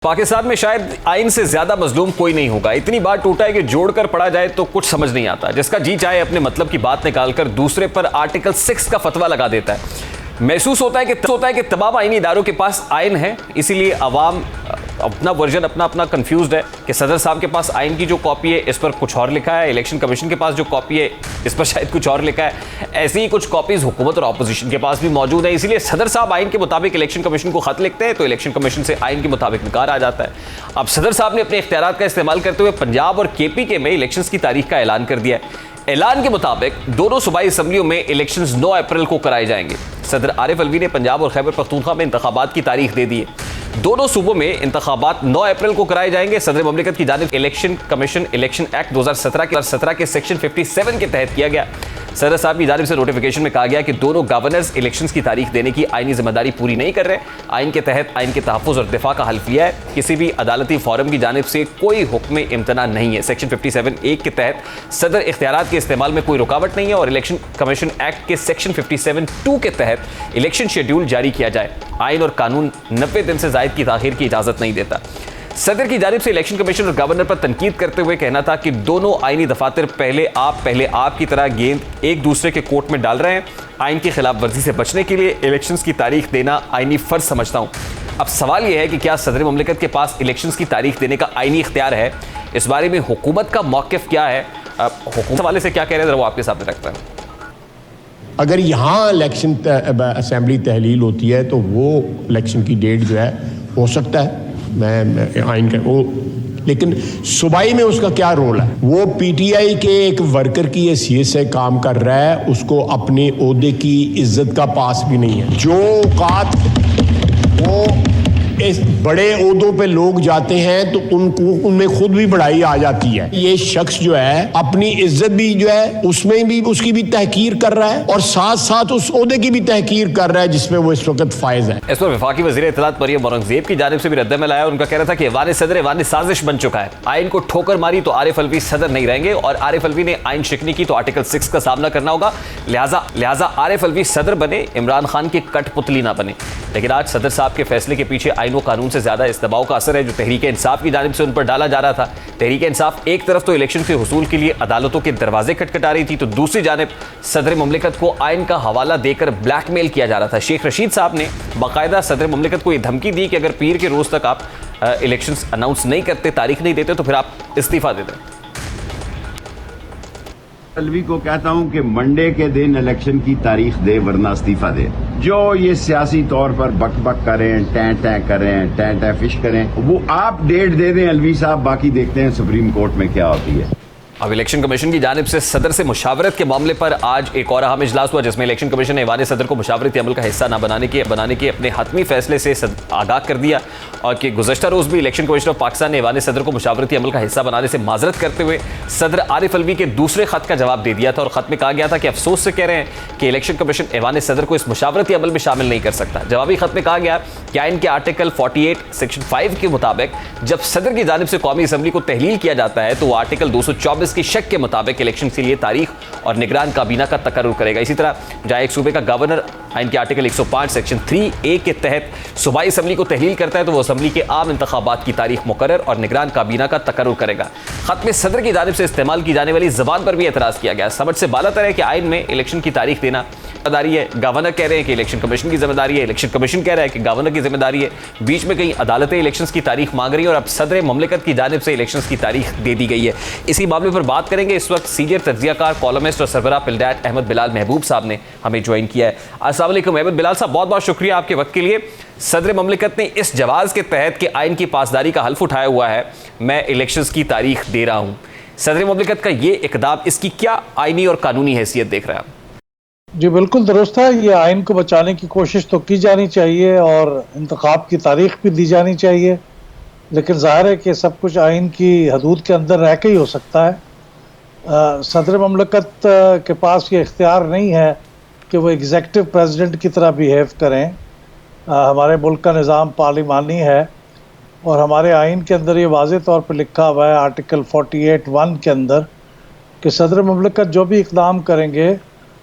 पाकिस्तान में शायद आइन से ज्यादा मजलूम कोई नहीं होगा। इतनी बार टूटा है कि जोड़कर पढ़ा जाए तो कुछ समझ नहीं आता। जिसका जी चाहे अपने मतलब की बात निकालकर दूसरे पर आर्टिकल 6 का फतवा लगा देता है। महसूस होता है कि तमाम आईनी इदारों के पास आइन है, इसीलिए अवाम अपना वर्जन अपना कंफ्यूज्ड है कि सदर साहब के पास आइन की जो कॉपी है इस पर कुछ और लिखा है, इलेक्शन कमीशन के पास जो कॉपी है इस पर शायद कुछ और लिखा है। ऐसी ही कुछ कॉपीज हुकूमत और अपोजिशन के पास भी मौजूद है। इसीलिए सदर साहब आइन के मुताबिक इलेक्शन कमीशन को खत लिखते हैं तो इलेक्शन कमीशन से आइन के मुताबिक निकार आ जाता है। अब सदर साहब ने अपने इख्तियारात का इस्तेमाल करते हुए पंजाब और KPK में इलेक्शंस की तारीख का ऐलान कर दिया है। ऐलान के मुताबिक दोनों सूबाई असम्बलियों में इलेक्शंस 9 अप्रैल को कराए जाएंगे। सदर आरिफ अलवी ने पंजाब और खैबर पख्तूनख्वा में इंतखाबात की तारीख दे दी है। दोनों सूबों में इंतखाबात 9 अप्रैल को कराए जाएंगे। सदर ममलिकत की जानिब इलेक्शन कमीशन इलेक्शन एक्ट 2017 के सेक्शन 57 के तहत किया गया। सदर साहब की जानिब से नोटिफिकेशन में कहा गया कि दोनों गवर्नर्स इलेक्शंस की तारीख देने की आईनी जिम्मेदारी पूरी नहीं कर रहे। आइन के तहत आइन के तहफ़्फ़ुज़ और दिफा का हल्फिया है। किसी भी अदालती फोरम की जानिब से कोई हुक्म इम्तना नहीं है। सेक्शन 57(1) के तहत सदर इख्तियारात के इस्तेमाल में कोई रुकावट नहीं है और इलेक्शन कमीशन एक्ट के सेक्शन 57(2) के तहत इलेक्शन शेड्यूल जारी किया जाए। आइन और कानून 90 दिन से ज़ायद की ताख़ीर की इजाज़त नहीं देता। सदर की जानिब से इलेक्शन कमीशन और गवर्नर पर तनकीद करते हुए कहना था कि दोनों आईनी दफातर पहले आप की तरह गेंद एक दूसरे के कोर्ट में डाल रहे हैं। आइन की खिलाफ वर्जी से बचने के लिए इलेक्शंस की तारीख देना आईनी फर्ज समझता हूं। अब सवाल यह है कि क्या सदर ममलिकत के पास इलेक्शंस की तारीख देने का आईनी इख्तियार है? इस बारे में हुकूमत का मौक़िफ़ क्या है? हुकूमत हवाले से क्या कह रहे हैं वो आपके सामने रखता है। अगर यहाँ इलेक्शन असेंबली तहलील होती है तो वो इलेक्शन की डेट जो है हो सकता है मैं आइन का वो, लेकिन सूबाई में उसका क्या रोल है? वो PTI के एक वर्कर की हैसियत से काम कर रहा है, उसको अपने ओहदे की इज्जत का पास भी नहीं है। जो औकात वो इस बड़े ओहदों पे लोग जाते हैं तो उनको उनमें खुद भी बड़ाई आ जाती है। ये शख्स जो है अपनी इज्जत भी जो है उसमें भी उसकी भी तहकीर कर रहा है और साथ साथ उस ओहदे की भी तहकीर कर रहा है जिसमें वो इस वक्त फायज है। इस पर वफाकी वज़ीर इत्तलात मरियम औरंगज़ेब की जानिब से भी रद्द-ए-अमल आया। उनका कहना था कि ऐवान सदर ऐवान साजिश बन चुका है। आइन को ठोकर मारी तो आरिफ अलवी सदर नहीं रहेंगे और आरिफ अलवी ने आइन शिकनी की तो आर्टिकल 6 का सामना करना होगा। लिहाजा आरिफ अलवी सदर बने, इमरान खान की कठपुतली ना बने। लेकिन आज सदर साहब के फैसले के पीछे आइन व कानून से ज्यादा इस दबाव का असर है जो तहरीक इंसाफ की जानिब से उन पर डाला जा रहा था। तहरीक इंसाफ एक तरफ तो इलेक्शन के हुसूल के लिए अदालतों के दरवाजे खटखटा रही थी तो दूसरी जानिब सदर ममलिकत को आइन का हवाला देकर ब्लैकमेल किया जा रहा था। शेख रशीद साहब ने बाकायदा सदर ममलिकत को यह धमकी दी कि अगर पीर के रोज तक आप इलेक्शंस अनाउंस नहीं करते, तारीख नहीं देते तो फिर आप इस्तीफा दे दें। अलवी को कहता हूं कि मंडे के दिन इलेक्शन की तारीख दे वरना इस्तीफा दे। जो ये सियासी तौर पर बक बक करें, टैं करें, टैं फिश करें, वो आप डेट दे दें अलवी साहब, बाकी देखते हैं सुप्रीम कोर्ट में क्या होती है। अब इलेक्शन कमीशन की जानिब से सदर से मुशावरत के मामले पर आज एक और अहम इजलास हुआ जिसमें इलेक्शन कमीशन ने ऐवान सदर को मुशावरती अमल का हिस्सा न बनाने के अपने हतमी फैसले से आगाह कर दिया और कि गुज़श्ता रोज़ भी इलेक्शन कमीशन ऑफ पाकिस्तान ने ऐवान सदर को मुशावरती अमल का हिस्सा बनाने से माजरत करते हुए सदर आरिफ अलवी के दूसरे खत का जवाब दे दिया था और खत में कहा गया था कि अफसोस से कह रहे हैं कि इलेक्शन कमीशन ऐवान सदर को इस मुशावरती अमल में शामिल नहीं कर सकता। जवाबी खत में कहा गया कि आइन के आर्टिकल 48 सेक्शन 5 के मुताबिक जब सदर की जानिब से कौमी असम्बली को तहलील किया जाता है तो वो आर्टिकल 224 की शक के मुताबिक इलेक्शन के लिए तारीख और निगरान काबीना का तकर्रुर करेगा। इसी तरह जहां एक सूबे का गवर्नर आइन के आर्टिकल 105 सेक्शन 3A के तहत सूबाई असम्बली को तहलील करता है तो वो असम्बली के आम इंतखाबात की तारीख मुकर्रर और निगरान काबीना का तकर्रुर करेगा। खत में सदर की जानिब से इस्तेमाल की जाने वाली जबान पर भी एतराज किया गया। समझ से बालातर है कि आइन में इलेक्शन की तारीख देना जिम्मेदारी है। गवर्नर कह रहे हैं कि इलेक्शन कमीशन की जिम्मेदारी है, इलेक्शन कमीशन कह रहा है कि गवर्नर की जिम्मेदारी है। बीच में कई अदालतें इलेक्शंस की तारीख मांग रही है और अब सदर ममलिकत की जानिब से इलेक्शंस की तारीख दे दी गई है। इसी मामले पर बात करेंगे। इस वक्त सीनियर तज्जियाकार, कॉलमिस्ट और सरबराह पिलडैट अहमद बिलाल महबूब साहब ने हमें ज्वाइन किया है। अस्सलाम वालेकुम अहमद बिलाल साहब, बहुत बहुत शुक्रिया आपके वक्त के लिए। सदर ममलिकत ने इस जवाज़ के तहत कि आइन की पासदारी का हल्फ उठाया हुआ है, मैं इलेक्शंस की तारीख दे रहा हूँ। सदर ममलिकत का ये इकदाम, इसकी क्या आइनी और कानूनी हैसियत देख रहे हैं आप? जी बिल्कुल दुरुस्त है। ये आइन को बचाने की कोशिश तो की जानी चाहिए और इंतखाब की तारीख भी दी जानी चाहिए, लेकिन ज़ाहिर है कि सब कुछ आइन की हदूद के अंदर रह के ही हो सकता है। सदर ममलकत के पास ये इख्तियार नहीं है कि वो एग्जेक्टिव प्रेसिडेंट की तरह बिहेव करें। हमारे मुल्क का निज़ाम पार्लिमानी है और हमारे आइन के अंदर ये वाज़े तौर पर लिखा हुआ है आर्टिकल 48(1) के अंदर कि सदर ममलकत जो भी इक़दाम करेंगे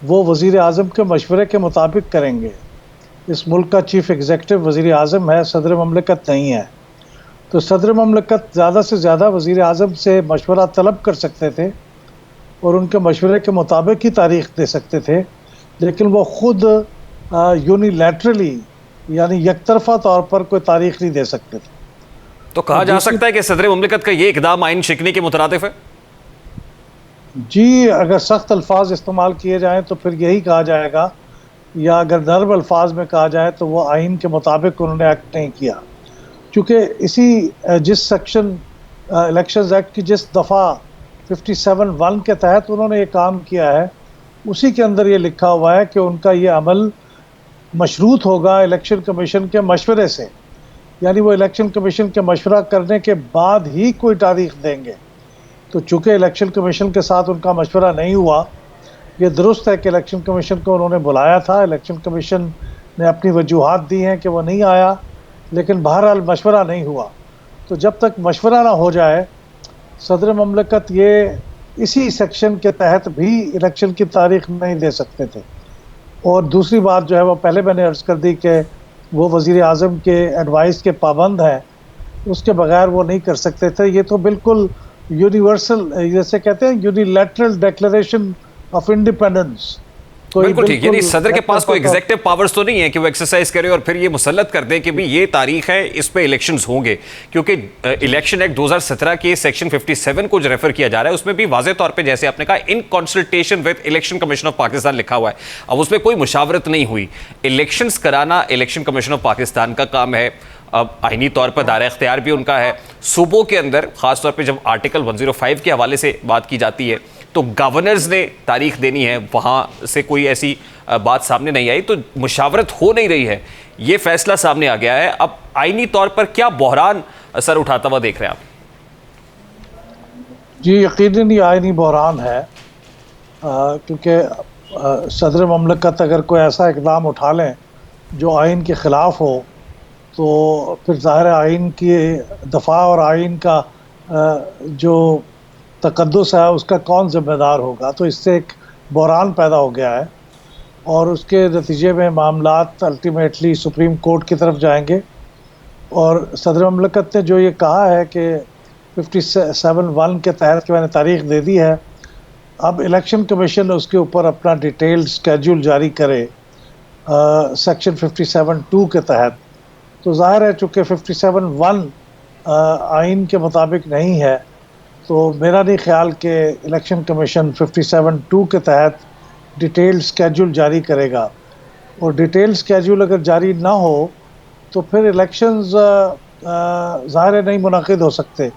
वो वज़ीर आज़म के मशवरे के मुताबिक करेंगे। इस मुल्क का चीफ़ एग्जेक्टिव वज़ीर आज़म है, सदर ममलकत नहीं है। तो सदर ममलकत ज़्यादा से ज़्यादा वज़ीर आज़म से मशवरा तलब कर सकते थे और उनके मशवरे के मुताबिक ही तारीख दे सकते थे, लेकिन वो ख़ुद यूनिलैटरली यानी यकतरफ़ा तौर पर कोई तारीख नहीं दे सकते थे। तो कहा जा सकता है कि सदर मुमलिकत का ये इकदाम आइन शिकनी के मुतरादिफ है? जी, अगर सख्त अल्फाज इस्तेमाल किए जाएँ तो फिर यही कहा जाएगा, या अगर नर्म अल्फाज में कहा जाए तो वो आइन के मुताबिक उन्होंने एक्ट नहीं किया, क्योंकि जिस सेक्शन इलेक्शंस एक्ट की जिस दफ़ा 57(1) के तहत उन्होंने ये काम किया है, उसी के अंदर ये लिखा हुआ है कि उनका ये अमल मशरूत होगा इलेक्शन कमीशन के मशवरे से, यानी वो इलेक्शन कमीशन के मशवरा करने के बाद ही कोई तारीख देंगे। तो चूँकि इलेक्शन कमीशन के साथ उनका मशवरा नहीं हुआ, ये दुरुस्त है कि इलेक्शन कमीशन को उन्होंने बुलाया था, इलेक्शन कमीशन ने अपनी वजूहात दी हैं कि वो नहीं आया, लेकिन बहरहाल मशवरा नहीं हुआ। तो जब तक मशवरा ना हो जाए, सदर ममलकत ये इसी सेक्शन के तहत भी इलेक्शन की तारीख नहीं दे सकते थे। और दूसरी बात जो है वो पहले मैंने अर्ज़ कर दी कि वो वज़ीर आज़म के एडवाइस के पाबंद हैं, उसके बगैर वो नहीं कर सकते थे। ये तो बिल्कुल यूनिवर्सल, जैसे कहते हैं यूनिलैटरल डिक्लेरेशन ऑफ इंडिपेंडेंस। बिल्कुल ठीक, यानी सदर के पास कोई एग्जेक्टिव पावर्स तो नहीं है कि वो एक्सरसाइज करे और फिर ये मुसल्लत कर दे कि भी ये तारीख है, इस पे इलेक्शंस होंगे, क्योंकि इलेक्शन एक्ट 2017 के सेक्शन 57 को जो रेफर किया जा रहा है उसमें भी वाज़े तौर पे, जैसे आपने कहा, in consultation with election commission of Pakistan लिखा हुआ है। अब उसमें कोई मुशावरत नहीं हुई। इलेक्शंस कराना इलेक्शन कमीशन ऑफ पाकिस्तान का काम है, अब आइनी तौर पर दायरा इख्तियार भी उनका है। सूबों के अंदर ख़ासतौर पर जब आर्टिकल 105 के हवाले से बात की जाती है तो गवर्नर्स ने तारीख देनी है, वहाँ से कोई ऐसी बात सामने नहीं आई, तो मुशावरत हो नहीं रही है, ये फैसला सामने आ गया है। अब आइनी तौर पर क्या बहरान सर उठाता हुआ देख रहे हैं आप? जी, यकीनन ये आइनी बहरान है, क्योंकि सदर ममलकत अगर कोई ऐसा इकदाम उठा लें जो आइन के ख़िलाफ़ हो, तो फिर ज़ाहिर है आइन की दफ़ा और आइन का जो तकद्दुस है उसका कौन ज़िम्मेदार होगा। तो इससे एक बहरान पैदा हो गया है और उसके नतीजे में मामलात अल्टीमेटली सुप्रीम कोर्ट की तरफ जाएंगे। और सदर ममलकत ने जो ये कहा है कि 57(1) के तहत कि मैंने तारीख दे दी है, अब इलेक्शन कमीशन उसके ऊपर अपना डिटेल्ड स्केड्यूल जारी करे सेक्शन 57(2) के तहत। तो ज़ाहिर है चूँकि 57(1) आइन के मुताबिक नहीं है, तो मेरा नहीं ख्याल कि इलेक्शन कमीशन 57(2) के तहत डिटेल्ड स्केड्यूल जारी करेगा। और डिटेल्ड स्केड्यूल अगर जारी ना हो तो फिर इलेक्शंस ज़ाहिर नहीं मुनाकिद हो सकते।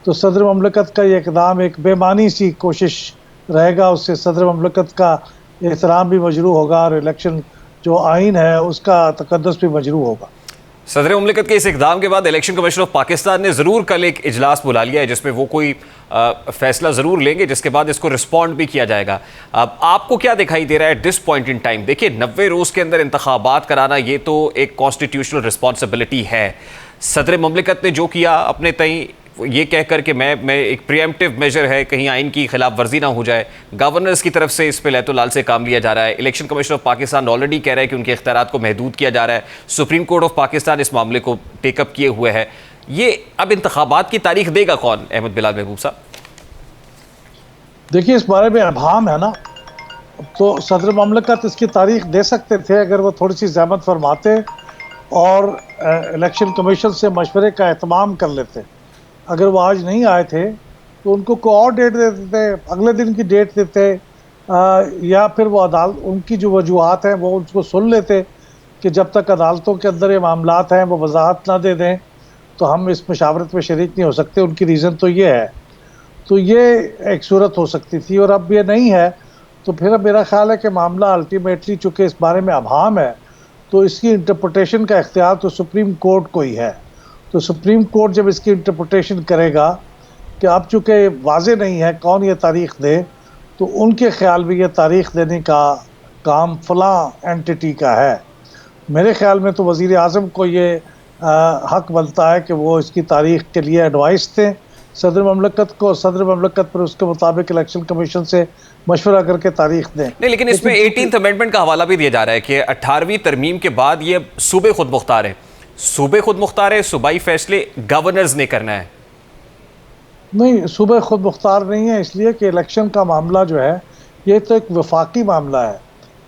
तो सदर ममलकत का ये इक़दाम एक बेमानी सी कोशिश रहेगा, उससे सदर ममलकत का एहतराम भी मजरूह होगा और इलेक्शन जो आइन है उसका तकद्दुस भी मजरूह होगा। सदर मुमलिकत के इस इक़दाम के बाद इलेक्शन कमीशन ऑफ पाकिस्तान ने ज़रूर कल एक इजलास बुला लिया है जिसमें वो कोई फैसला ज़रूर लेंगे, जिसके बाद इसको रिस्पॉन्ड भी किया जाएगा। अब आपको क्या दिखाई दे रहा है दिस पॉइंट इन टाइम? देखिए, 90 रोज़ के अंदर इंतखाबात कराना ये तो एक कॉन्स्टिट्यूशनल रिस्पॉन्सिबिलिटी है। सदर मुमलिकत ने जो किया अपने तय ये कह कर कि मैं एक प्रिएम्प्टिव मेजर है, कहीं आइन की खिलाफ वर्जी ना हो जाए, गवर्नर्स की तरफ से इस पे लैतो लाल से काम लिया जा रहा है। Election commission of Pakistan already कह रहा है कि उनके इख्तियारात को महदूद किया जा रहा है। सुप्रीम कोर्ट ऑफ पाकिस्तान इस मामले को टेकअप किए हुए है। ये अब इंतखाबात की तारीख देगा कौन, अहमद बिलाल महबूब साहब? देखिए, इस बारे में अभाम है ना, तो सदर ममलकत इसकी तारीख दे सकते थे अगर वो थोड़ी सी ज़हमत फरमाते और इलेक्शन कमीशन से मशवरे का एहतमाम कर लेते। अगर वो आज नहीं आए थे तो उनको कोई और डेट दे देते, अगले दिन की डेट देते, या फिर वो अदालत उनकी जो वजूहात हैं वो उसको सुन लेते कि जब तक अदालतों के अंदर ये मामलात हैं वो वजाहत ना दे दें तो हम इस मशावरत में शरीक नहीं हो सकते। उनकी रीज़न तो ये है, तो ये एक सूरत हो सकती थी और अब ये नहीं है। तो फिर अब मेरा ख्याल है कि मामला अल्टीमेटली चूँकि इस बारे में अभाम है तो इसकी इंटरप्रटेशन का इख्तियार तो सुप्रीम कोर्ट को ही है। तो सुप्रीम कोर्ट जब इसकी इंटरप्रटेशन करेगा कि अब चूँकि वाज़े नहीं है कौन ये तारीख दे, तो उनके ख्याल में ये तारीख देने का काम फ़लाँ एंटिटी का है। मेरे ख्याल में तो वज़ीर आज़म को ये हक बनता है कि वो इसकी तारीख के लिए एडवाइस दें सदर ममलकत को, सदर ममलकत पर उसके मुताबिक इलेक्शन कमीशन से मशवरा करके तारीख दें। नहीं, लेकिन इसमें 18th अमेंडमेंट का हवाला भी दिया जा रहा है कि 18वीं तरमीम के बाद ये सूबे खुद मुख्तार हैं। सूबे खुद मुख्तार है, सूबाई फैसले गवर्नर्स ने करना है? नहीं, सूबे खुद मुख्तार नहीं है, इसलिए कि इलेक्शन का मामला जो है ये तो एक वफाकी मामला है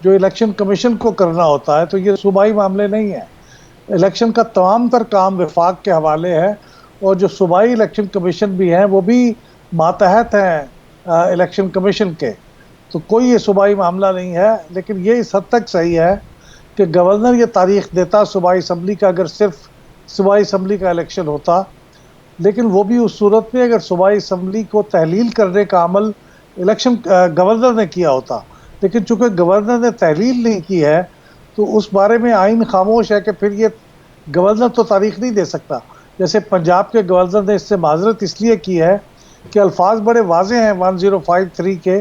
जो इलेक्शन कमीशन को करना होता है, तो ये सूबाई मामले नहीं है। इलेक्शन का तमाम तर काम वफाक के हवाले है, और जो सूबाई इलेक्शन कमीशन भी हैं वो भी मातहत हैं इलेक्शन कमीशन के, तो कोई ये सूबाई मामला नहीं है। लेकिन ये इस हद तक सही है कि गवर्नर ये तारीख देता सूबाई असम्बली का, अगर सिर्फ सूबाई असम्बली का इलेक्शन होता, लेकिन वो भी उस सूरत में अगर सूबाई असम्बली को तहलील करने का अमल इलेक्शन गवर्नर ने किया होता। लेकिन चूँकि गवर्नर ने तहलील नहीं की है तो उस बारे में आइन खामोश है कि फिर ये गवर्नर तो तारीख नहीं दे सकता। जैसे पंजाब के गवर्नर ने इससे माजरत इसलिए की है कि अल्फाज बड़े वाजे हैं 1053 के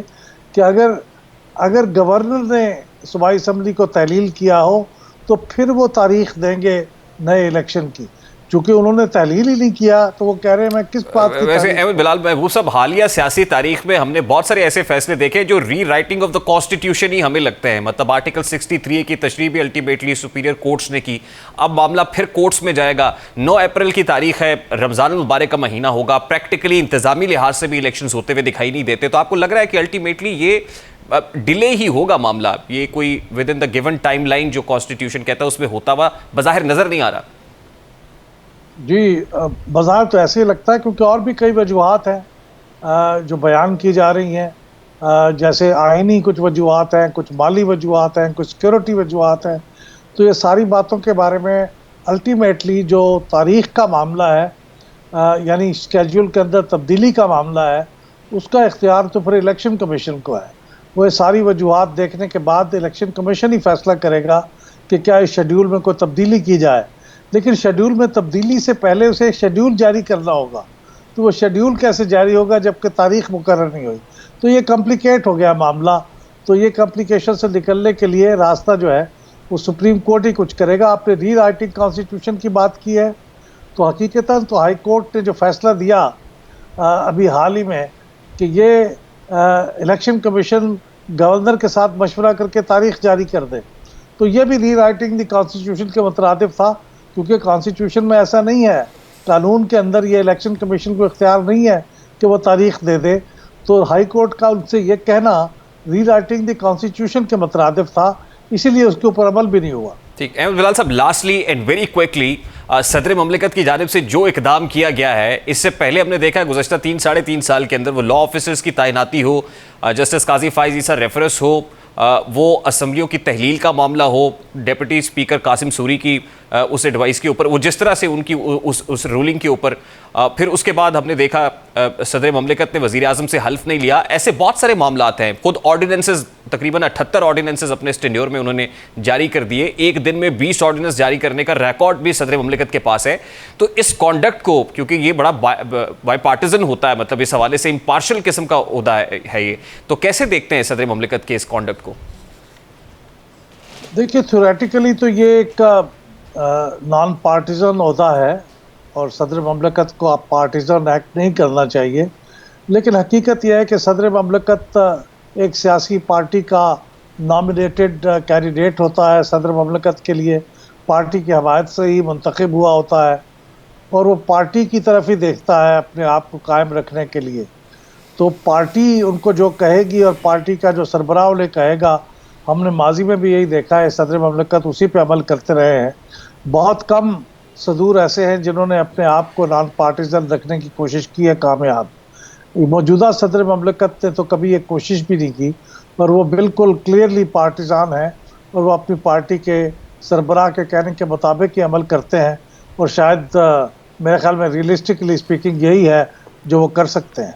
कि अगर गवर्नर ने सूबाई असम्बली को तहलील किया हो तो फिर वो तारीख देंगे नए इलेक्शन की। चूँकि उन्होंने तहलील ही नहीं किया तो वो कह रहे हैं मैं किस बात की। वैसे अहमद बिलाल महबूब साहब, हालिया सियासी तारीख में हमने बहुत सारे ऐसे फैसले देखे जो री राइटिंग ऑफ द कॉन्स्टिट्यूशन ही हमें लगते हैं। मतलब आर्टिकल 63 की तशरीह भी अल्टीमेटली सुपीरियर कोर्ट्स ने की, अब मामला फिर कोर्ट्स में जाएगा। 9 अप्रैल की तारीख है, रमज़ान मुबारक का महीना होगा, प्रैक्टिकली इंतजामी लिहाज से भी इलेक्शन होते हुए दिखाई नहीं देते, तो आपको लग रहा है कि अल्टीमेटली ये डिले ही होगा मामला, ये कोई with in the given time line जो कॉन्स्टिट्यूशन कहता है उसमें होता हुआ बज़ाहिर नजर नहीं आ रहा? जी, बाज़ार तो ऐसे ही लगता है, क्योंकि और भी कई वजूहात हैं जो बयान की जा रही हैं। जैसे आइनी कुछ वजूहात हैं, कुछ माली वजूहात हैं, कुछ सिक्योरिटी वजूहात हैं। तो ये सारी बातों के बारे में अल्टीमेटली जो तारीख़ का मामला है, यानी स्केड्यूल के अंदर तब्दीली का मामला है, उसका इख्तियार तो फिर इलेक्शन कमीशन को है। वो सारी वजूहात देखने के बाद इलेक्शन कमीशन ही फैसला करेगा कि क्या इस शेड्यूल में कोई तब्दीली की जाए। लेकिन शेड्यूल में तब्दीली से पहले उसे शेड्यूल जारी करना होगा, तो वो शेड्यूल कैसे जारी होगा जबकि तारीख मुकर्रर नहीं हुई? तो ये कॉम्प्लिकेट हो गया मामला। तो ये कॉम्प्लिकेशन से निकलने के लिए रास्ता जो है वो सुप्रीम कोर्ट ही कुछ करेगा। आपने री राइटिंग कॉन्स्टिट्यूशन की बात की है, तो हकीकतन तो हाई कोर्ट ने जो फैसला दिया अभी हाल ही में कि ये इलेक्शन कमीशन गवर्नर के साथ मशवरा करके तारीख जारी कर दे, तो ये भी री राइटिंग द कॉन्स्टिट्यूशन के मुतरादिफ था, क्योंकि कॉन्स्टिट्यूशन में ऐसा नहीं है, कानून के अंदर ये इलेक्शन कमीशन को इख्तियार नहीं है कि वो तारीख दे दे। तो हाई कोर्ट का उनसे ये कहना री राइटिंग द कॉन्स्टिट्यूशन के मुतरादिफ था, इसीलिए उसके ऊपर अमल भी नहीं हुआ। ठीक, अहमद बिलाल साहब, लास्टली एंड वेरी क्विकली, सदर ममलिकत की जानिब से जो इकदाम किया गया है, इससे पहले हमने देखा है गुज़श्ता 3-3.5 साल के अंदर वो लॉ ऑफिसर्स की तैनाती हो, जस्टिस काजी फाइज ईसा रेफरेंस हो, वो असम्बलियों की तहलील का मामला हो, डिप्टी स्पीकर कासिम सूरी की उस एडवाइस के ऊपर, वो जिस तरह से उनकी उस रूलिंग के ऊपर, फिर उसके बाद हमने देखा सदर ममलिकत ने वज़ीर आज़म से हल्फ नहीं लिया। ऐसे बहुत सारे मामलात हैं। खुद ऑर्डिनेंसेस, तकरीबन 78 ऑर्डिनेंसेस अपने टेन्योर में उन्होंने जारी कर दिए। एक दिन में 20 ऑर्डिनेंस जारी करने का रिकॉर्ड भी सदर ममलिकत के पास है। तो इस कॉन्डक्ट को, क्योंकि ये बड़ा बाई पार्टिजन होता है, मतलब इस हवाले से इम्पार्शल किस्म का ओहदा है ये, तो कैसे देखते हैं सदर ममलिकत के इस कॉन्डक्ट को? देखिए, थ्योरेटिकली तो ये एक नॉन पार्टिजन ओहदा है और सदर ममलकत को आप पार्टिजन एक्ट नहीं करना चाहिए। लेकिन हकीकत यह है कि सदर ममलकत एक सियासी पार्टी का नॉमिनेटेड कैंडिडेट होता है, सदर ममलकत के लिए पार्टी की हमायत से ही मुंतखब हुआ होता है, और वो पार्टी की तरफ ही देखता है अपने आप को कायम रखने के लिए। तो पार्टी उनको जो कहेगी और पार्टी का जो सरबराह उन्हें कहेगा, हमने माजी में भी यही देखा है, सदर ममलकत उसी पे अमल करते रहे हैं। बहुत कम सदूर ऐसे हैं जिन्होंने अपने आप को नॉन पार्टिजन रखने की कोशिश की है कामयाब। मौजूदा सदर ममलकत ने तो कभी ये कोशिश भी नहीं की, और वो बिल्कुल क्लियरली पार्टिजान है, और वो अपनी पार्टी के सरबराह के कहने के मुताबिक ही अमल करते हैं, और शायद मेरे ख्याल में रियलिस्टिकली स्पीकिंग यही है जो वो कर सकते हैं।